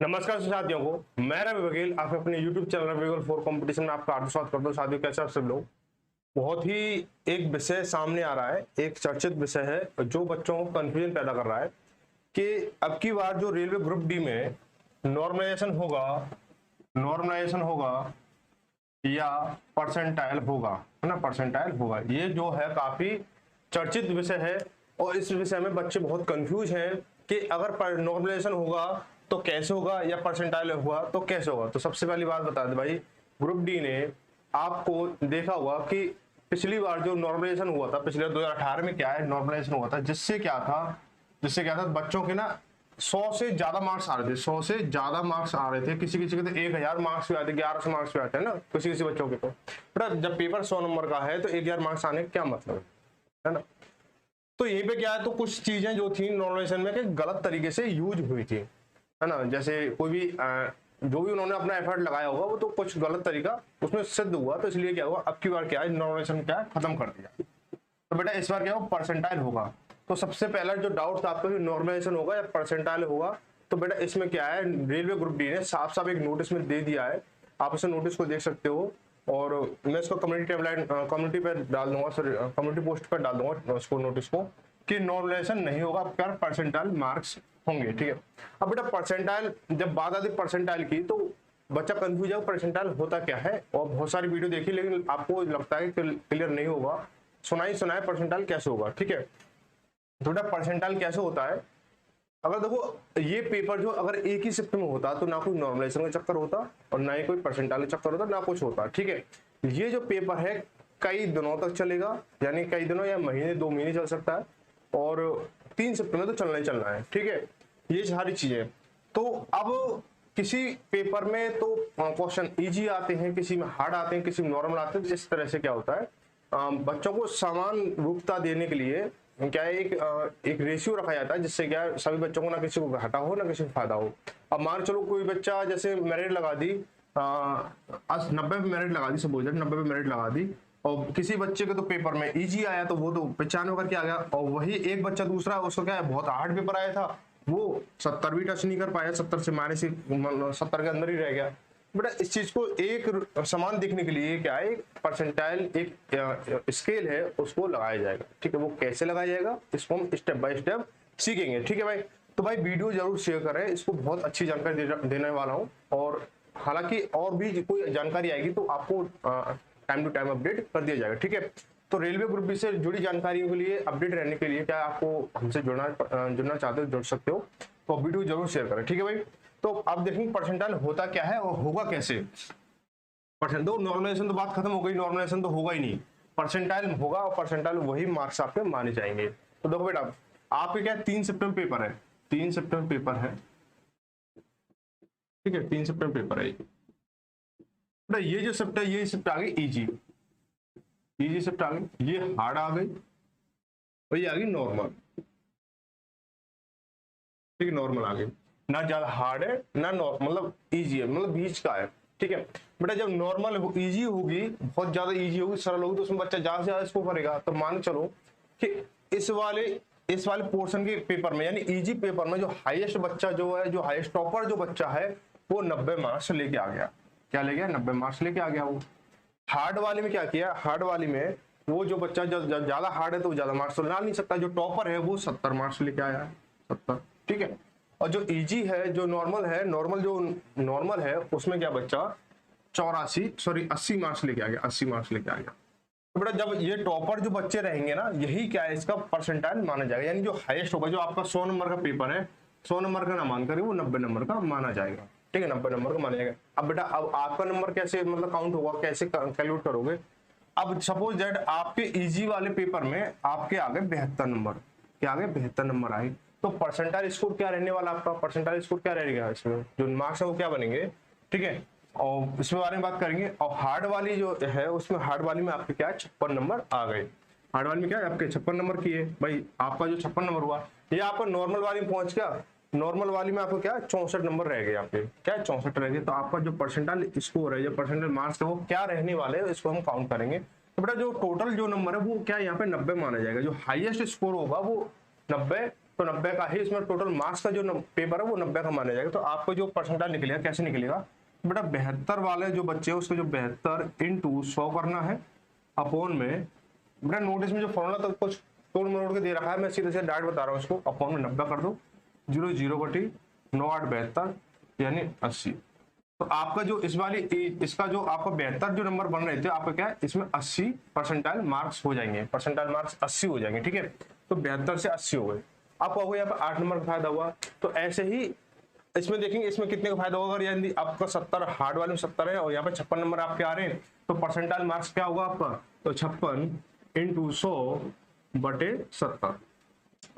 नमस्कार साथियों को मैं रवि वकील आप अपने YouTube चैनल रवि वकील फॉर कंपटीशन में आपका हार्दिक स्वागत करता हूं। साथियों कैसे आप सब लोग। बहुत ही एक विषय सामने आ रहा है, एक चर्चित विषय है जो बच्चों को कंफ्यूजन पैदा कर रहा है कि अब की बार जो रेलवे ग्रुप डी में नॉर्मलाइजेशन होगा या परसेंटाइल होगा, है ना, परसेंटाइल होगा। ये जो है काफी चर्चित विषय है और इस विषय में बच्चे बहुत कंफ्यूज हैं कि अगर नॉर्मलाइजेशन होगा तो कैसे होगा या परसेंटाइल हुआ तो कैसे होगा। तो सबसे पहली बात बता दे भाई, ग्रुप डी ने आपको देखा होगा कि पिछली बार जो नॉर्मलाइजेशन हुआ था, पिछले 2018 में क्या है नॉर्मलाइजेशन हुआ था, जिससे क्या था बच्चों के ना 100 से ज्यादा मार्क्स आ रहे थे, 100 से ज्यादा मार्क्स आ रहे थे। किसी किसी के तो 1000 मार्क्स भी आते, 1100 मार्क्स भी आते हैं ना किसी किसी बच्चों के। तो बेटा जब पेपर 100 नंबर का है तो 1000 मार्क्स आने का क्या मतलब है ना। तो यहीं पे क्या है, तो कुछ चीजें जो थी नॉर्मलाइजेशन में कि गलत तरीके से यूज हुई थी, है ना। जैसे कोई भी जो भी उन्होंने अपना एफर्ट लगाया होगा वो तो कुछ गलत तरीका उसमें सिद्ध हुआ, तो इसलिए क्या हुआ, अब की बार क्या है नॉर्मलाइजेशन क्या है खत्म कर दिया। तो बेटा इस बार क्या होगा, परसेंटाइल होगा। तो सबसे पहला जो डाउट था आपका कि नॉर्मलाइजेशन होगा या परसेंटाइल होगा, तो बेटा इसमें क्या है, रेलवे ग्रुप डी ने साफ साफ एक नोटिस में दे दिया है। आप इस नोटिस को देख सकते हो और मैं इसको कम्युनिटी पे डाल दूंगा, सॉरी कम्युनिटी पोस्ट पर डाल दूंगा उसको, नोटिस को, कि नॉर्मलाइजेशन नहीं होगा, पर परसेंटाइल मार्क्स होंगे। ठीक है। अब बेटा परसेंटाइल, जब बात आती परसेंटाइल की तो बच्चा कंफ्यूज है परसेंटाइल होता क्या है, और बहुत सारी वीडियो देखी लेकिन आपको लगता है कि क्लियर नहीं होगा। सुनाई परसेंटाइल कैसे होगा। ठीक है। तो बेटा परसेंटाइल कैसे होता है, अगर देखो ये पेपर जो अगर एक ही शिफ्ट में होता तो ना कोई नॉर्मलाइजेशन का चक्कर होता और ना ही कोई परसेंटाइल का चक्कर होता, ना कुछ होता। ठीक है। ये जो पेपर है कई दिनों तक चलेगा, यानी कई दिनों या महीने 2 महीने चल सकता है, और 3 शिफ्ट में तो चलना ही चलना है। ठीक है। ये सारी चीजें। तो अब किसी पेपर में तो क्वेश्चन इजी आते हैं, किसी में हार्ड आते हैं, किसी में नॉर्मल आते हैं। इस तरह से क्या होता है, बच्चों को समान रूपता देने के लिए क्या है, एक रेशियो रखा जाता है, जिससे क्या है सभी बच्चों को ना किसी को घाटा हो ना किसी को फायदा हो। अब मान चलो कोई बच्चा जैसे मेरिट लगा दी 90 पे मेरिट लगा दी, सपोज 90 पे मेरिट लगा दी, और किसी बच्चे के तो पेपर में इजी आया तो वो तो 95 करके आ गया, और वही एक बच्चा दूसरा उसको क्या है बहुत हार्ड पेपर आया था, वो 70 भी टच नहीं कर पाया, 70 से माइनस 70 के अंदर ही रह गया। बेटा इस चीज को एक समान देखने के लिए क्या है, एक परसेंटाइल एक स्केल है उसको लगाया जाएगा। ठीक है। वो कैसे लगाया जाएगा इसको हम स्टेप बाय स्टेप सीखेंगे। ठीक है भाई। तो भाई वीडियो जरूर शेयर करें, इसको बहुत अच्छी जानकारी देने वाला हूँ, और हालांकि और भी कोई जानकारी आएगी तो आपको टाइम टू टाइम अपडेट कर दिया जाएगा। ठीक है। तो रेलवे ग्रुप बी से जुड़ी जानकारियों के लिए, अपडेट रहने के लिए क्या आपको हमसे जुड़ना चाहते हो जुड़ सकते हो, तो वीडियो जरूर शेयर करें। ठीक है भाई। तो आप देखेंगे परसेंटाइल होता क्या है और होगा कैसे। परसेंट तो नॉर्मलाइजेशन तो बात खत्म हो गई, नॉर्मलाइजेशन तो होगा ही नहीं, परसेंटाइल होगा, और परसेंटाइल वही मार्क्स आपके माने जाएंगे। तो देखो बेटा आपके क्या 3 सितंबर पेपर है, 3 सितंबर पेपर है। ठीक है। 3 सितंबर पेपर है बेटा। ये जो शिफ्ट है ये शिफ्ट आ गई इजी शिफ्ट आ गई, ये हार्ड आ गई और ये आ गई नॉर्मल। ठीक है। नॉर्मल आ गई, ना ज्यादा हार्ड है ना मतलब इजी है, मतलब बीच का है। ठीक है। बेटा जब नॉर्मल इजी होगी, बहुत ज्यादा इजी होगी, सरल होगी, तो उसमें बच्चा ज्यादा से ज्यादा इसको करेगा। तो मान चलो कि इस वाले पोर्शन के पेपर में, यानी इजी पेपर में, जो हाईएस्ट बच्चा जो है, जो हाईएस्ट टॉपर जो बच्चा है, वो 90 मार्क्स लेके आ गया। क्या ले गया, 90 मार्क्स लेके आ गया। वो हार्ड वाले में क्या किया, हार्ड वाली में वो जो बच्चा ज्यादा हार्ड है तो ज्यादा मार्क्स तो ला नहीं सकता, जो टॉपर है वो 70 मार्क्स लेके आया, 70। ठीक है। और जो इजी है, जो नॉर्मल है उसमें क्या बच्चा 80 मार्क्स लेके आ गया, 80 मार्क्स लेके आ गया। तो बेटा जब ये टॉपर जो बच्चे रहेंगे ना, यही क्या है इसका परसेंटाइल माना जाएगा, यानी जो हाईएस्ट होगा, जो आपका 100 नंबर का पेपर है, 100 नंबर का ना मान कर वो 90 नंबर का माना जाएगा। ठीक है। 90 नंबर का माना जाएगा। अब बेटा अब आपका नंबर कैसे मतलब काउंट होगा, कैसे कैलकुलेट करोगे। अब सपोज दैट आपके इजी वाले पेपर में आपके आ गए 72 नंबर, क्या आ गए 72 नंबर आए, तो परसेंटाइल स्कोर क्या रहने वाला आपका, परसेंटाइल स्कोर क्या रहेगा, इसमें जो मार्क्स है वो क्या बनेंगे। ठीक है। और इसमें बारे में बात करेंगे। और हार्ड वाली जो है उसमें, हार्ड वाली में आपके क्या 56 नंबर आ गए, हार्ड वाली में क्या है आपके 56 नंबर किए भाई, आपका जो 56 नंबर हुआ, ये आपका नॉर्मल वाली में पहुंच गया, नॉर्मल वाली में आपको क्या 64 नंबर रह गए, आपके क्या 64 रह गए। तो आपका जो परसेंटाइल स्कोर है, जो परसेंटाइल मार्क्स है वो क्या रहने वाले हैं, इसको हम काउंट करेंगे। तो बेटा जो टोटल जो नंबर है वो क्या यहाँ पे 90 माना जाएगा, जो हाईएस्ट स्कोर होगा वो 90 तो 90 का ही इसमें टोटल मार्क्स का जो पेपर है वो 90 का माना जाएगा। तो आपको जो परसेंटाइल निकलेगा कैसे निकलेगा बेटा, 72 वाले जो बच्चे हैं उसको जो 72 इंटू 100 करना है अपॉन में, बेटा नोटिस में जो फॉर्मूला तो कुछ तोड़ मरोड़ के दे रखा है, मैं सीधे से डायरेक्ट बता रहा हूँ, इसको अपॉन में 90 कर दो, 0 0 बटी 9 8 72 यानी 80। तो आपका जो इस वाली इसका जो आपका 72 जो नंबर बन रहे थे आपका क्या है, इसमें 80 परसेंटाइल मार्क्स हो जाएंगे, परसेंटाइल मार्क्स 80 हो जाएंगे, ठीक है। तो 72 से 80 हो गए। आपको हो गया यहाँ पे 8 नंबर का फायदा हुआ। तो ऐसे ही इसमें देखेंगे इसमें कितने का फायदा होगा, यानी आपका 70 हार्ड वाले में 70 है और यहाँ पे 56 नंबर आपके आ रहे हैं, तो परसेंटाइल मार्क्स क्या होगा आपका, तो 56 इंटू 100 बटे 70,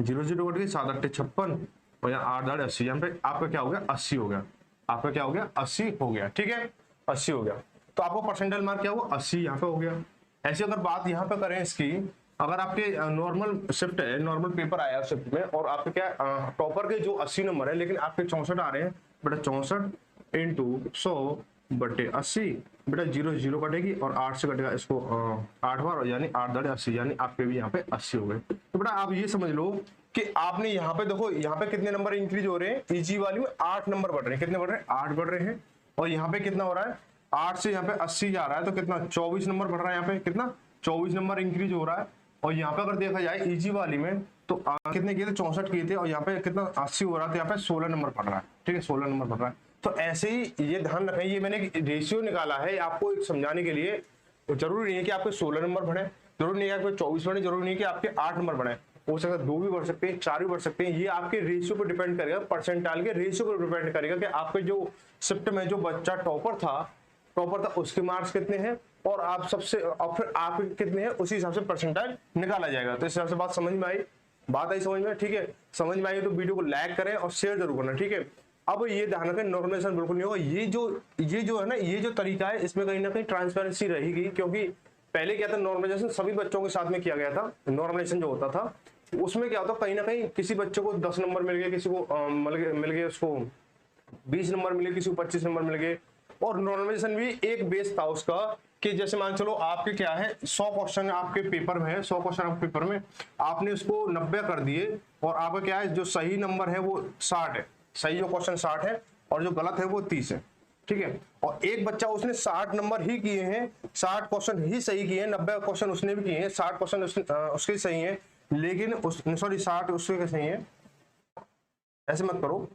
0 0 बटे 7 8 56 और यहाँ 8 8 80, यहाँ पे आपका क्या हो गया 80 हो गया, आपका क्या हो गया 80 हो गया, ठीक है 80 हो गया। तो आपको परसेंटाइल मार्क क्या हुआ 80 यहाँ पे हो गया। ऐसे अगर बात यहाँ पे करें इसकी, अगर आपके नॉर्मल शिफ्ट है, नॉर्मल पेपर आया शिफ्ट में और आपके क्या टॉपर के जो 80 नंबर है लेकिन आपके 64 आ रहे हैं, बेटा 64 इंटू 100 बटे 80, बेटा 0 0 कटेगी और 8 से कटेगा इसको 8 बार यानी 8 8 80, यानी आपके भी यहाँ पे 80 हो गए। तो बेटा आप ये समझ लो कि आपने यहाँ पे देखो यहाँ पे कितने नंबर इंक्रीज हो रहे हैं, इजी वाली में 8 नंबर बढ़ रहे हैं, कितने बढ़ रहे हैं 8 बढ़ रहे हैं, और यहाँ पे कितना हो रहा है 8 से यहाँ पे 80 जा रहा है, तो कितना 24 नंबर बढ़ रहा है, यहाँ पे कितना 24 नंबर इंक्रीज हो रहा है। और यहाँ पे अगर देखा जाए इजी वाली में तो कितने किए थे 64 किए थे और यहाँ पे कितना 80 हो रहा था, यहाँ पे 16 नंबर पड़ रहा है, ठीक है 16 नंबर पड़ रहा है। तो ऐसे ही ये ध्यान रखें, ये मैंने रेशियो निकाला है आपको एक समझाने के लिए, जरूरी नहीं है कि आपके 16 नंबर बढ़े, जरूरी नहीं है आपके 24 बढ़े, जरूरी नहीं है कि आपके 8 नंबर बढ़े, हो सकता है 2 भी बढ़ सकते हैं 4 भी बढ़ सकते हैं। ये आपके रेशियो पर डिपेंड करेगा, परसेंटाइल के रेशियो पर डिपेंड करेगा कि आपके जो शिफ्ट में जो बच्चा टॉपर था उसके मार्क्स कितने हैं और आप सबसे और फिर आप कितने हैं, उसी हिसाब से परसेंटाइल निकाला जाएगा। तो इस हिसाब से बात समझ में आई, बात आई समझ में, ठीक है। समझ में आई तो वीडियो को लाइक करें और शेयर जरूर करना, ठीक है। अब ये ध्यान रखें नॉर्मलाइजेशन बिल्कुल नहीं होगा, ये जो है ना, ये जो तरीका है इसमें कहीं ना कहीं ट्रांसपेरेंसी रहेगी, क्योंकि पहले क्या था नॉर्मलाइजेशन सभी बच्चों के साथ में किया गया था। नॉर्मलाइजेशन जो होता था उसमें क्या होता कहीं ना कहीं किसी बच्चे को 10 नंबर मिल गए, किसी को मिल गए उसको 20 नंबर मिले, किसी को 25 नंबर मिल गए। और नॉर्मलाइजेशन भी एक बेस था उसका कि जैसे मान चलो आपके क्या है 100 क्वेश्चन आपके पेपर में है, 100 क्वेश्चन आपके पेपर में आपने उसको 90 कर दिए और आपका क्या है जो सही नंबर है वो 60 है, सही जो क्वेश्चन 60 है और जो गलत है वो 30 है, ठीक है। और एक बच्चा उसने 60 नंबर ही किए हैं, 60 क्वेश्चन ही सही किए हैं, 90 क्वेश्चन उसने भी किए हैं, 60 क्वेश्चन उसके सही है, लेकिन सॉरी 60 उसके सही है, ऐसे मत करो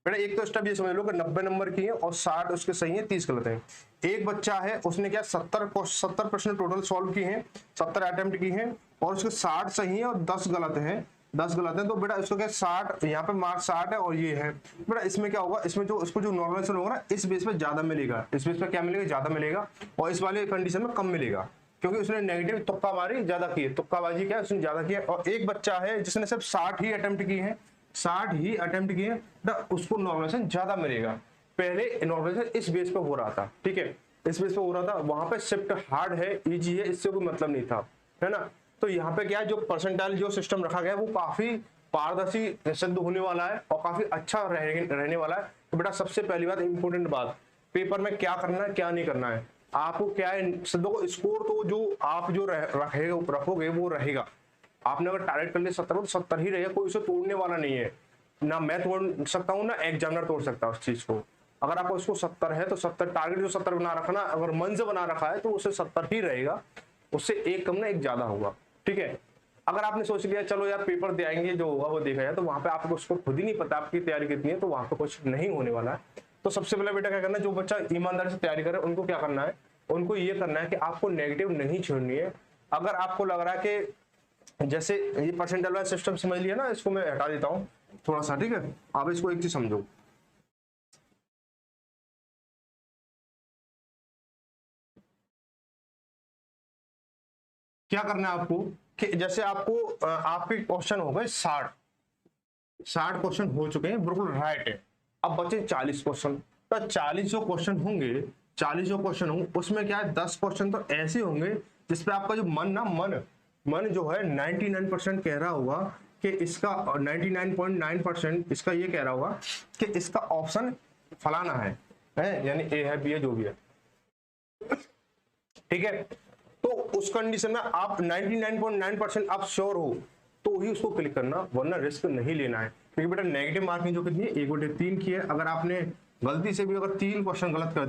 बेटा। एक तो स्टेप ये समझ लो कि 90 नंबर की है और 60 उसके सही है, 30 गलत है। एक बच्चा है उसने क्या 70 प्रश्न टोटल सॉल्व किए हैं, 70 अटेम्प्ट की हैं और उसके 60 सही है और 10 गलत है, 10 गलत है। तो बेटा इसको क्या 60 यहाँ पे मार्क्स 60 है और ये है बेटा, इसमें क्या होगा, इसमें जो उसको जो नॉर्मलाइजेशन होगा ना इस बेस पे ज्यादा मिलेगा, इस बेस पे क्या मिलेगा ज्यादा मिलेगा और इस वाले कंडीशन में कम मिलेगा, क्योंकि उसने नेगेटिव तुक्का मारी ज्यादा की है, तुक्काबाजी क्या उसने ज्यादा किया। और एक बच्चा है जिसने सिर्फ 60 ही अटेम्प्ट की है, 60 ही अटेम्प्ट किए तो उसको नॉर्मलाइजेशन ज्यादा मिलेगा। पहले नॉर्मलाइजेशन इस बेस पे हो रहा था, ठीक है, इस बेस पे हो रहा था, वहां पे शिफ्ट हार्ड है इजी है, इससे कोई मतलब नहीं था, है ना। तो यहाँ पे क्या है जो परसेंटाइल जो सिस्टम रखा गया है वो काफी पारदर्शी सिद्ध होने वाला है और काफी अच्छा रहने वाला है। तो बेटा सबसे पहली बात इंपॉर्टेंट बात, पेपर में क्या करना है क्या नहीं करना है, आपको क्या है देखो स्कोर तो जो आप जो रखोगे वो रहेगा। आपने अगर टारगेट कर लिया 70 तो 70 ही रहेगा, कोई उसे तोड़ने वाला नहीं है, ना मैं तोड़ सकता हूँ ना एग्जामिनर तोड़ सकता है उस चीज को। अगर आपको उसको 70 है तो 70 टारगेट जो 70 बना रखा ना, अगर मन से बना रखा है तो उसे 70 ही रहेगा, उससे एक कम ना एक ज्यादा होगा, ठीक है। अगर आपने सोच लिया चलो यार पेपर दे आएंगे जो होगा वो देखा जाए, तो वहां पे आपको उसको खुद ही नहीं पता आपकी तैयारी कितनी है, तो वहां पे कुछ नहीं होने वाला है। तो सबसे पहले बेटा क्या करना है, जो बच्चा ईमानदारी से तैयारी करे उनको क्या करना है, उनको ये करना है कि आपको नेगेटिव नहीं छोड़नी है। अगर आपको लग रहा है कि जैसे ये परसेंटाइल वाला सिस्टम समझ लिया ना, इसको मैं हटा देता हूं थोड़ा सा, ठीक है। आप इसको एक चीज समझो, क्या करना है आपको कि जैसे आपको आपके क्वेश्चन हो गए 60 क्वेश्चन हो चुके हैं, बिल्कुल राइट है। अब बचे 40 क्वेश्चन, तो 40 जो क्वेश्चन होंगे, 40 जो क्वेश्चन होंगे उसमें क्या है 10 क्वेश्चन तो ऐसे होंगे जिसपे आपका जो मन जो है 99% कह रहा होगा कि इसका 99.9% इसका ये कह रहा होगा कि इसका ऑप्शन फलाना है यानी ए है बी है जो भी है, ठीक है। तो उस कंडीशन में आप 99.9% आप श्योर हो तो ही उसको क्लिक करना, वरना रिस्क नहीं लेना है। क्योंकि बेटा नेगेटिव मार्किंग जो कितनी है, 1/3 की है। अगर आपने गलती से भी अगर 3 क्वेश्चन गलत कर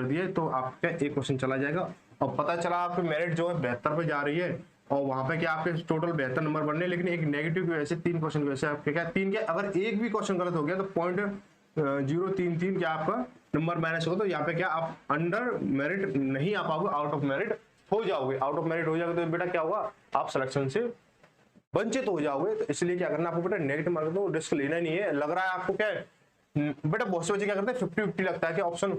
दिए तो आपका 1 क्वेश्चन चला जाएगा, और पता चला आपकी मेरिट जो है 72 पे जा रही है, और वहां पे क्या आपके टोटल 72 नंबर बनने, लेकिन एक नेगेटिव की वजह से 3 क्वेश्चन की वजह से आपके क्या 3 के, अगर एक भी क्वेश्चन गलत हो गया तो 0.033 क्या आपका नंबर माइनस होगा। तो यहाँ पे क्या आप अंडर मेरिट नहीं आ पाओगे, आउट ऑफ मेरिट हो जाओगे। आउट ऑफ मेरिट हो जाओगे तो बेटा क्या होगा, आप सिलेक्शन से वंचित हो जाओगे। तो इसलिए क्या करना आपको बेटा, नेगेटिव मार्किंग तो रिस्क लेना नहीं है। लग रहा है आपको क्या है बेटा, बहुत से बच्चे क्या करते हैं 50-50 लगता है कि ऑप्शन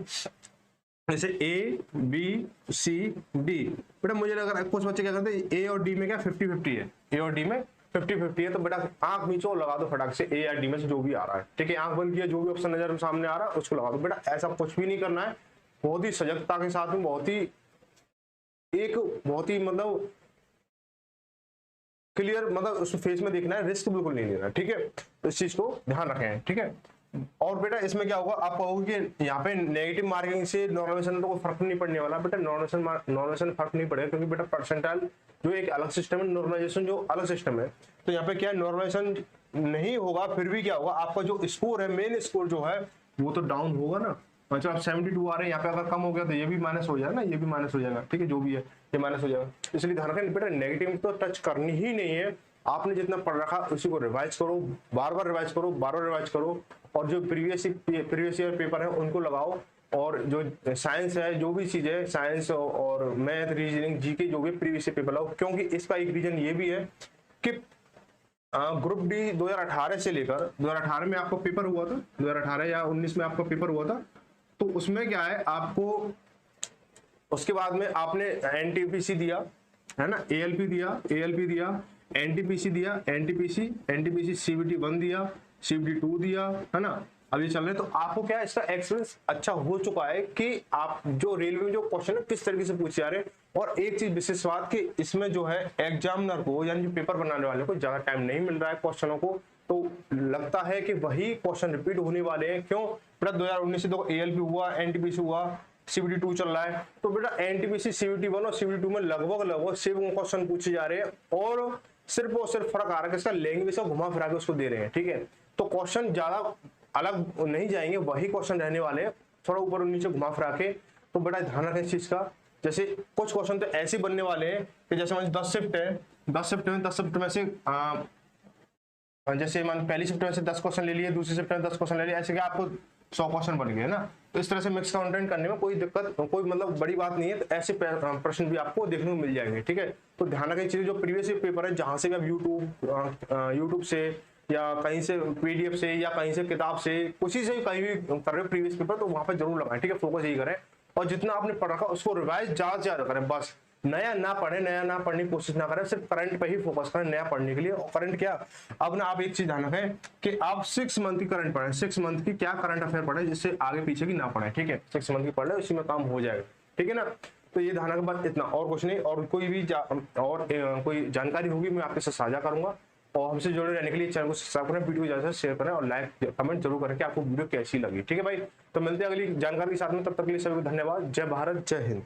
जैसे ए बी सी डी, बेटा मुझे लग रहा है कुछ बच्चे क्या करते हैं ए और डी में क्या 50-50 है, ए और डी में 50-50 है। तो बेटा आंख नीचे लगा दो फटाक से, ए या डी में से जो भी आ रहा है, ठीक है, आंख बंद किया, जो भी ऑप्शन नजर सामने आ रहा है उसको लगा दो। बेटा ऐसा कुछ भी नहीं करना है, बहुत ही सजगता के साथ में, बहुत ही मतलब क्लियर, मतलब उस फेस में देखना है, रिस्क बिल्कुल नहीं लेना, ठीक है। तो इस चीज को ध्यान रखें, ठीक है। और बेटा इसमें क्या होगा, आप कहोगे कि यहाँ पे नेगेटिव मार्किंग से नॉर्मलाइजेशन में तो कोई फर्क नहीं पड़ने वाला। बेटा नॉर्मलाइजेशन फर्क नहीं पड़ेगा, क्योंकि बेटा परसेंटाइल जो एक अलग सिस्टम है, नॉर्मलाइजेशन जो अलग सिस्टम है। तो यहाँ पे क्या नॉर्मलाइजेशन नहीं होगा, फिर भी क्या होगा, आपका जो स्कोर है, मेन स्कोर जो है वो तो डाउन होगा ना। मतलब आप 72 आ रहे हैं, यहाँ पे अगर कम हो गया तो ये भी माइनस हो जाएगा ना, ये भी माइनस हो जाएगा, ठीक है, जो भी है ये माइनस हो जाएगा। इसलिए ध्यान रखें बेटा, नेगेटिव तो टच करनी ही नहीं है। आपने जितना पढ़ रखा उसी को रिवाइज करो, बार बार रिवाइज करो, और जो प्रीवियस ईयर पेपर है उनको लगाओ, और जो साइंस है, जो भी चीज है, साइंस और मैथ, रीजनिंग, जीके, जो भी प्रीवियस ईयर पेपर लगाओ। क्योंकि इसका एक रीजन ये भी है कि ग्रुप डी 2018 से लेकर 2018 में आपको पेपर हुआ था, 2018 या 19 में आपका पेपर हुआ था। तो उसमें क्या है, आपको उसके बाद में आपने एनटीपीसी दिया है ना, एएलपी दिया, एनटीपीसी दिया, एनटीपीसी सीबीटी 1 दिया, सीबीटी 2 दिया, है ना, अब ये चल रहे। तो आपको क्या इसका एक्सपीरियंस अच्छा हो चुका है कि आप जो रेलवे में जो क्वेश्चन है किस तरीके से पूछे जा रहे हैं। और एक चीज विशेष बात कि इसमें जो है एग्जामिनर को, यानी जो पेपर बनाने वाले को ज्यादा टाइम नहीं मिल रहा है क्वेश्चनों को, तो लगता है कि वही क्वेश्चन रिपीट होने वाले हैं। क्यों बेटा, 2019 से तो एएलपी हुआ, एनटीपीसी हुआ, सीबीटी 2 चल रहा है। तो बेटा एनटीपीसी सीबीटी 1 और सीबीटी 2 में लगभग सेम क्वेश्चन पूछे जा रहे हैं, और सिर्फ फर्क आ रहा है कि इसका लैंग्वेज का घुमा फिरा के उसको दे रहे हैं, ठीक है। तो क्वेश्चन ज्यादा अलग नहीं जाएंगे, वही क्वेश्चन रहने वाले हैं, थोड़ा ऊपर और नीचे घुमा फिरा के। तो बेटा ध्यान रखें इस चीज का। जैसे कुछ क्वेश्चन तो ऐसे बनने वाले हैं कि जैसे मान 10 शिफ्ट है, 10 शिफ्ट में से जैसे मान पहली शिफ्ट में से 10 क्वेश्चन ले लिए, दूसरी शिफ्ट में 10 क्वेश्चन ले लिए, ऐसे कि आपको 100 क्वेश्चन बन गए ना। तो इस तरह से मिक्स कंटेंट करने में कोई दिक्कत, कोई मतलब बड़ी बात नहीं है। तो ऐसे प्रश्न भी आपको देखने को मिल जाएंगे, ठीक है। तो ध्यान रखें चीजें, जो प्रीवियस पेपर है, जहां से भी आप यूट्यूब से या कहीं से पीडीएफ से या कहीं से किताब से, किसी से कहीं भी कर रहे हो प्रीवियस पेपर, तो वहां पर जरूर लगाएं, ठीक है। फोकस यही करें, और जितना आपने पढ़ रखा उसको रिवाइज ज्यादा से ज्यादा करें। बस नया ना पढ़ने की कोशिश ना करें, सिर्फ करंट पे ही फोकस करें नया पढ़ने के लिए। और करंट क्या, अब ना आप एक चीज ध्यान रखें कि आप 6 मंथ की करंट पढ़ें, 6 मंथ की क्या करंट अफेयर पढ़ें, जिससे आगे पीछे की ना पढ़ें, ठीक है। 6 मंथ की पढ़ ले, उसी में काम हो जाएगा, ठीक है ना। तो ये ध्यान रखें, बस इतना, और कुछ नहीं। और कोई भी कोई जानकारी होगी मैं आपके साथ साझा करूंगा। और हमसे जुड़े रहने के लिए चैनल को सब्सक्राइब करें, वीडियो ज्यादा शेयर करें, और लाइक कमेंट जरूर करें कि आपको वीडियो कैसी लगी, ठीक है भाई। तो मिलते हैं अगली जानकारी के साथ में, तब तक के लिए सभी को धन्यवाद। जय भारत, जय हिंद।